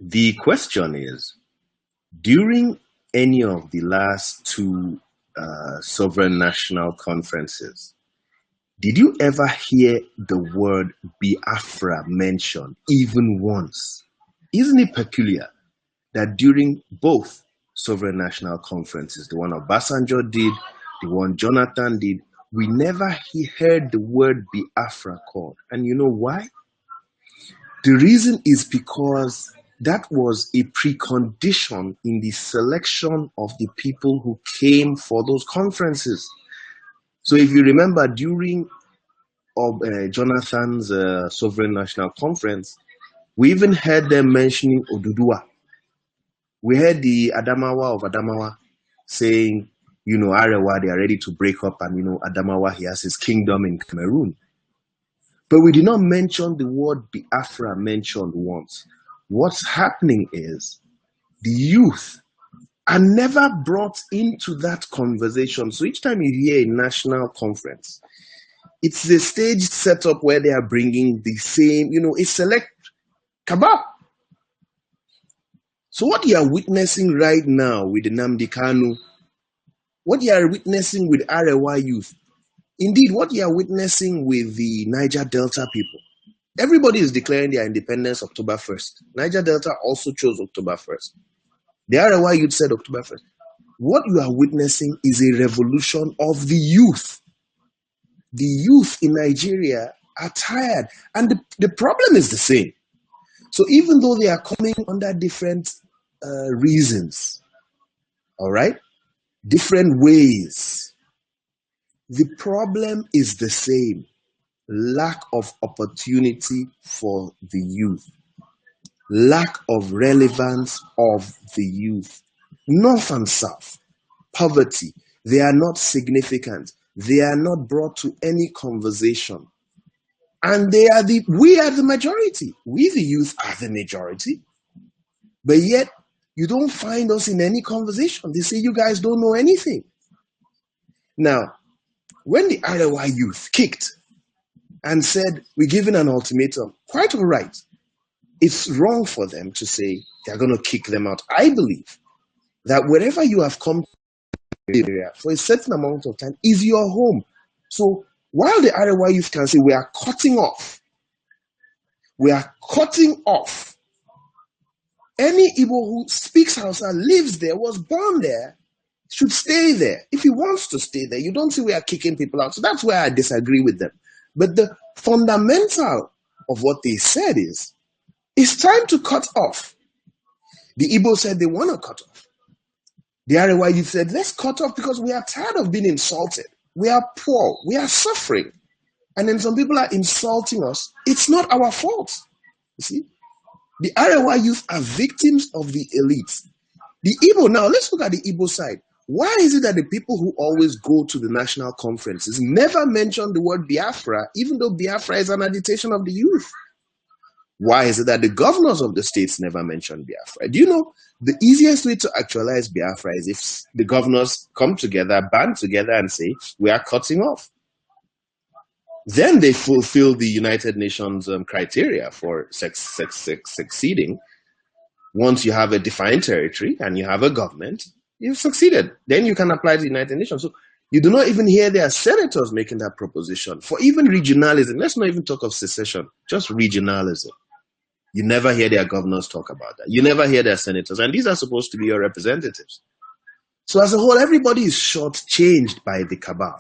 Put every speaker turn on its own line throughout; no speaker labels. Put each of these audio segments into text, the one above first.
The question is, during any of the last two sovereign national conferences, did you ever hear the word Biafra mentioned even once? Isn't it peculiar that during both sovereign national conferences, the one Obasanjo did, the one Jonathan did, we never heard the word Biafra called? And you know why? The reason is because that was a precondition in the selection of the people who came for those conferences. So if you remember, during Jonathan's Sovereign National Conference, we even heard them mentioning Oduduwa. We heard the Adamawa of Adamawa saying, Arewa, they are ready to break up, and, Adamawa, he has his kingdom in Cameroon. But we did not mention the word Biafra mentioned once. What's happening is the youth are never brought into that conversation. So each time you hear a national conference, it's a stage set up where they are bringing the same, a select cabal. So what you are witnessing right now with the Nnamdi Kanu, what you are witnessing with Arewa youth, indeed what you are witnessing with the Niger Delta people, everybody is declaring their independence October 1st. Niger Delta also chose October 1st. The Arewa youth said October 1st. What you are witnessing is a revolution of the youth. The youth in Nigeria are tired, and the problem is the same. So even though they are coming under different reasons, all right, different ways, the problem is the same: lack of opportunity for the youth, lack of relevance of the youth. North and South, poverty, they are not significant. They are not brought to any conversation. And we are the majority. We, the youth, are the majority. But yet, you don't find us in any conversation. They say you guys don't know anything. Now, when the Arewa youth kicked and said, we're giving an ultimatum, quite all right. It's wrong for them to say they're going to kick them out. I believe that wherever you have come area for a certain amount of time is your home. So while the Arewa youth can say we are cutting off any Igbo who speaks Hausa, lives there, was born there, should stay there. If he wants to stay there, you don't see we are kicking people out. So that's where I disagree with them. But the fundamental of what they said is, it's time to cut off. The Igbo said they want to cut off. The Arewa youth said, let's cut off because we are tired of being insulted. We are poor. We are suffering. And then some people are insulting us. It's not our fault. You see? The Arewa youth are victims of the elites. The Igbo, now let's look at the Igbo side. Why is it that the people who always go to the national conferences never mention the word Biafra, even though Biafra is an agitation of the youth? Why is it that the governors of the states never mention Biafra? Do you know the easiest way to actualize Biafra is if the governors come together, band together and say, we are cutting off. Then they fulfill the United Nations criteria for succeeding. Once you have a defined territory and you have a government, you've succeeded. Then you can apply to the United Nations. So you do not even hear their senators making that proposition. For even regionalism, let's not even talk of secession, just regionalism. You never hear their governors talk about that. You never hear their senators. And these are supposed to be your representatives. So as a whole, everybody is shortchanged by the cabal.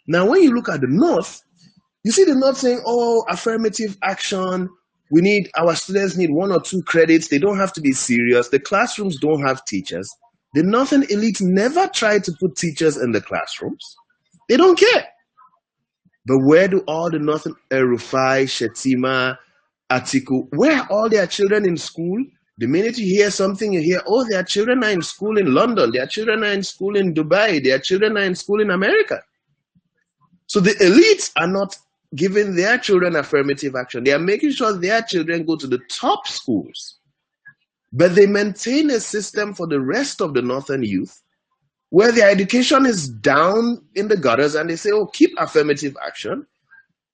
Now, when you look at the North, you see the North saying, oh, affirmative action. Our students need 1 or 2 credits. They don't have to be serious. The classrooms don't have teachers. The Northern elite never try to put teachers in the classrooms. They don't care. But where do all the Northern Rufai, Shetima, Atiku, where are all their children in school? The minute you hear something, you hear, oh, their children are in school in London, their children are in school in Dubai, their children are in school in America. So the elites are not giving their children affirmative action. They are making sure their children go to the top schools. But they maintain a system for the rest of the Northern youth where their education is down in the gutters and they say, oh, keep affirmative action.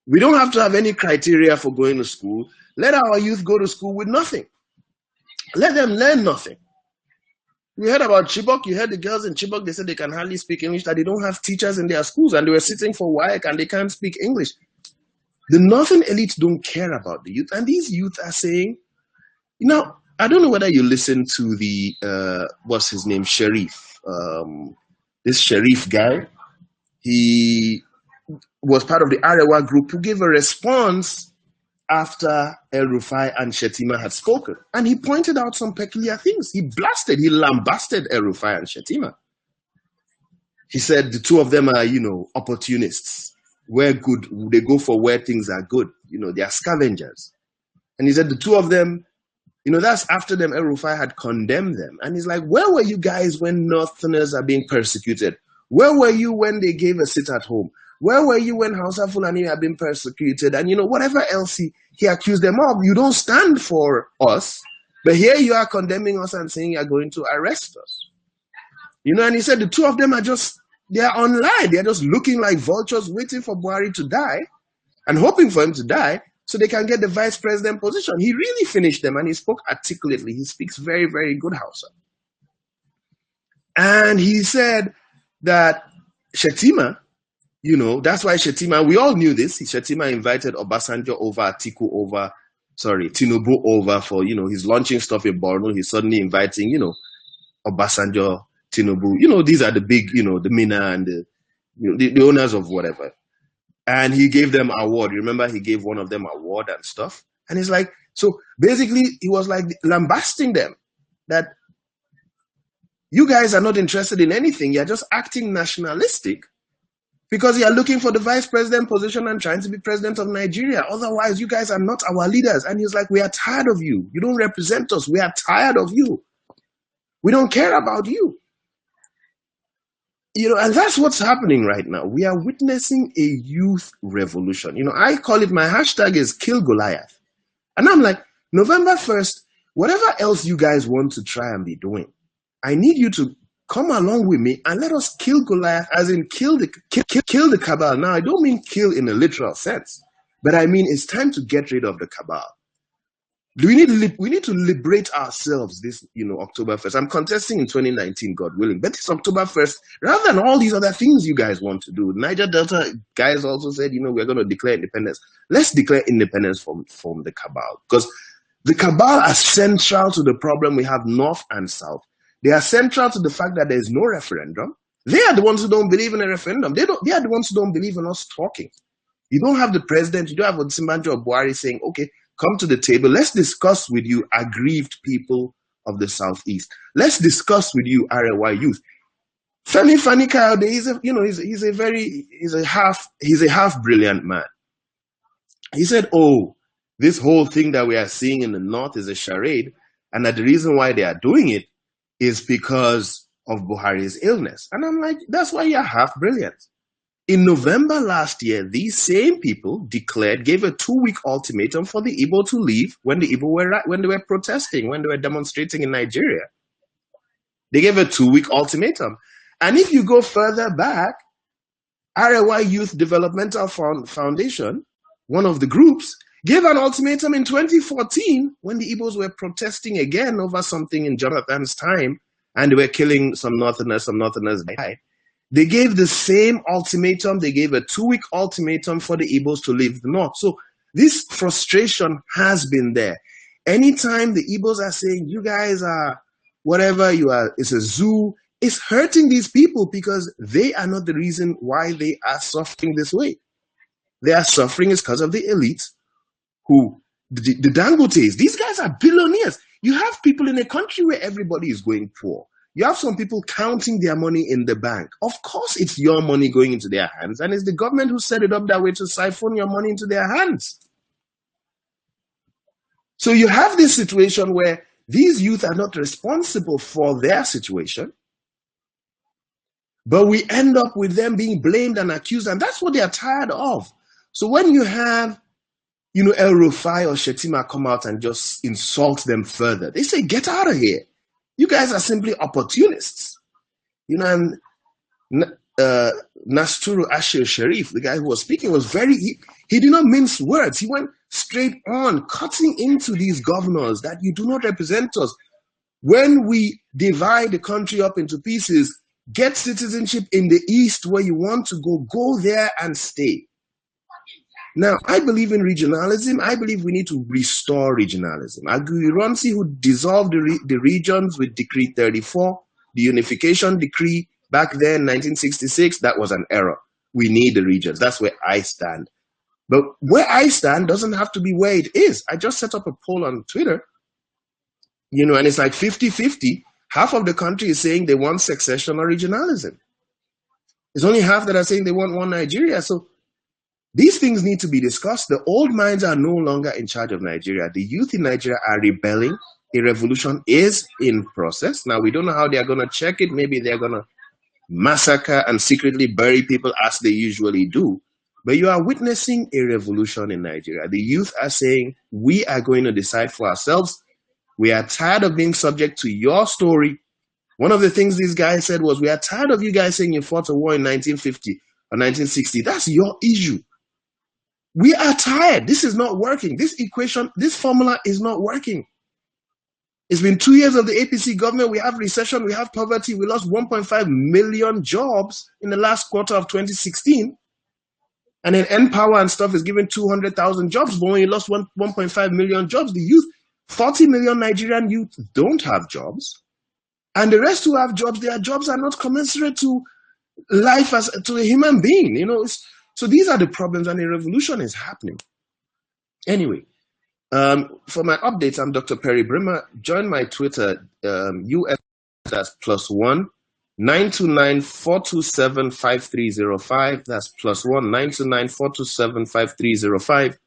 We don't have to have any criteria for going to school. Let our youth go to school with nothing. Let them learn nothing. We heard about Chibok. You heard the girls in Chibok, they said they can hardly speak English, that they don't have teachers in their schools, and they were sitting for WAEC and they can't speak English. The northern elites don't care about the youth, and these youth are saying, I don't know whether you listen to the, what's his name, Sharif. This Sharif guy, he was part of the Arewa group who gave a response after El-Rufai and Shettima had spoken. And he pointed out some peculiar things. He lambasted El-Rufai and Shettima. He said the two of them are, opportunists. Where good, they go for where things are good. They are scavengers. And he said the two of them, that's after them, El-Rufai had condemned them. And he's like, where were you guys when Northerners are being persecuted? Where were you when they gave a sit at home? Where were you when Hausa Fulani have been persecuted? And, whatever else he accused them of, you don't stand for us. But here you are condemning us and saying you're going to arrest us. And he said the two of them they're online. They're just looking like vultures waiting for Buhari to die and hoping for him to die so they can get the vice president position. He really finished them and he spoke articulately. He speaks very, very good Hausa. And he said that Shettima, that's why Shettima, we all knew this. Shettima invited Obasanjo over, Tinubu over for, he's launching stuff in Borno. He's suddenly inviting, Obasanjo, Tinubu. These are the big, the Mina and the owners of whatever. And he gave them award. Remember, he gave one of them award and stuff. And it's like, so basically he was like lambasting them that you guys are not interested in anything. You're just acting nationalistic because you're looking for the vice president position and trying to be president of Nigeria. Otherwise, you guys are not our leaders. And he's like, we are tired of you. You don't represent us. We are tired of you. We don't care about you. And that's what's happening right now. We are witnessing a youth revolution. I call it, my hashtag is Kill Goliath. And I'm like, November 1st, whatever else you guys want to try and be doing, I need you to come along with me and let us kill Goliath, as in kill the cabal. Now, I don't mean kill in a literal sense, but I mean it's time to get rid of the cabal. We need to liberate ourselves this, October 1st. I'm contesting in 2019, God willing, but it's October 1st, rather than all these other things you guys want to do. Niger Delta guys also said, we're going to declare independence. Let's declare independence from the cabal, because the cabal are central to the problem we have north and south. They are central to the fact that there is no referendum. They are the ones who don't believe in a referendum. They are the ones who don't believe in us talking. You don't have the president, you don't have Osinbajo or Buhari saying, okay, come to the table. Let's discuss with you, aggrieved people of the Southeast. Let's discuss with you, Arewa youth. Femi Fani-Kayode, he's a half brilliant man. He said, this whole thing that we are seeing in the North is a charade, and that the reason why they are doing it is because of Buhari's illness. And I'm like, that's why you're half brilliant. In November last year, these same people gave a 2-week ultimatum for the Igbo to leave when they were protesting, when they were demonstrating in Nigeria. They gave a 2-week ultimatum. And if you go further back, Arewa Youth Developmental Foundation, one of the groups, gave an ultimatum in 2014 when the Igbos were protesting again over something in Jonathan's time, and they were killing some Northerners died. They gave the same ultimatum. They gave a 2-week ultimatum for the Igbos to leave the North. So this frustration has been there. Anytime the Igbos are saying, you guys are whatever you are, it's a zoo, it's hurting these people because they are not the reason why they are suffering this way. They are suffering is because of the elites who, the Dangotes, these guys are billionaires. You have people in a country where everybody is going poor. You have some people counting their money in the bank. Of course, it's your money going into their hands, and it's the government who set it up that way to siphon your money into their hands. So you have this situation where these youth are not responsible for their situation, but we end up with them being blamed and accused, and that's what they are tired of. So when you have, El-Rufai or Shettima come out and just insult them further, they say, get out of here. You guys are simply opportunists. And Nasturu Ashir Sharif, the guy who was speaking, was he did not mince words. He went straight on, cutting into these governors that you do not represent us. When we divide the country up into pieces, get citizenship in the East where you want to go there and stay. Now, I believe in regionalism. I believe we need to restore regionalism. Aguiyi-Ironsi, who dissolved the regions with Decree 34, the unification decree back then, 1966, that was an error. We need the regions. That's where I stand. But where I stand doesn't have to be where it is. I just set up a poll on Twitter, and it's like 50-50. Half of the country is saying they want succession or regionalism. There's only half that are saying they want one Nigeria. So these things need to be discussed. The old minds are no longer in charge of Nigeria. The youth in Nigeria are rebelling. A revolution is in process. Now, we don't know how they're going to check it. Maybe they're going to massacre and secretly bury people as they usually do. But you are witnessing a revolution in Nigeria. The youth are saying, we are going to decide for ourselves. We are tired of being subject to your story. One of the things these guys said was, we are tired of you guys saying you fought a war in 1950 or 1960. That's your issue. We are tired. This is not working. This equation, this formula is not working. It's been 2 years of the APC government. We have recession. We have poverty. We lost 1.5 million jobs in the last quarter of 2016. And then NPower and stuff is giving 200,000 jobs, but when you lost 1.5 million jobs, the youth, 40 million Nigerian youth don't have jobs. And the rest who have jobs, their jobs are not commensurate to life as to a human being. So these are the problems, and a revolution is happening. Anyway, for my updates, I'm Dr. Perry Brimmer. Join my Twitter, US, that's +1 929 427 5305. That's +1 929 427 5305.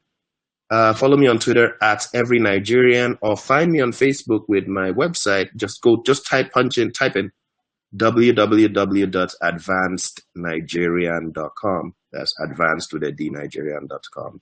Follow me on Twitter at Every Nigerian, or find me on Facebook with my website. Just type in www.advancednigerian.com. That's advanced with a D, Nigerian.com.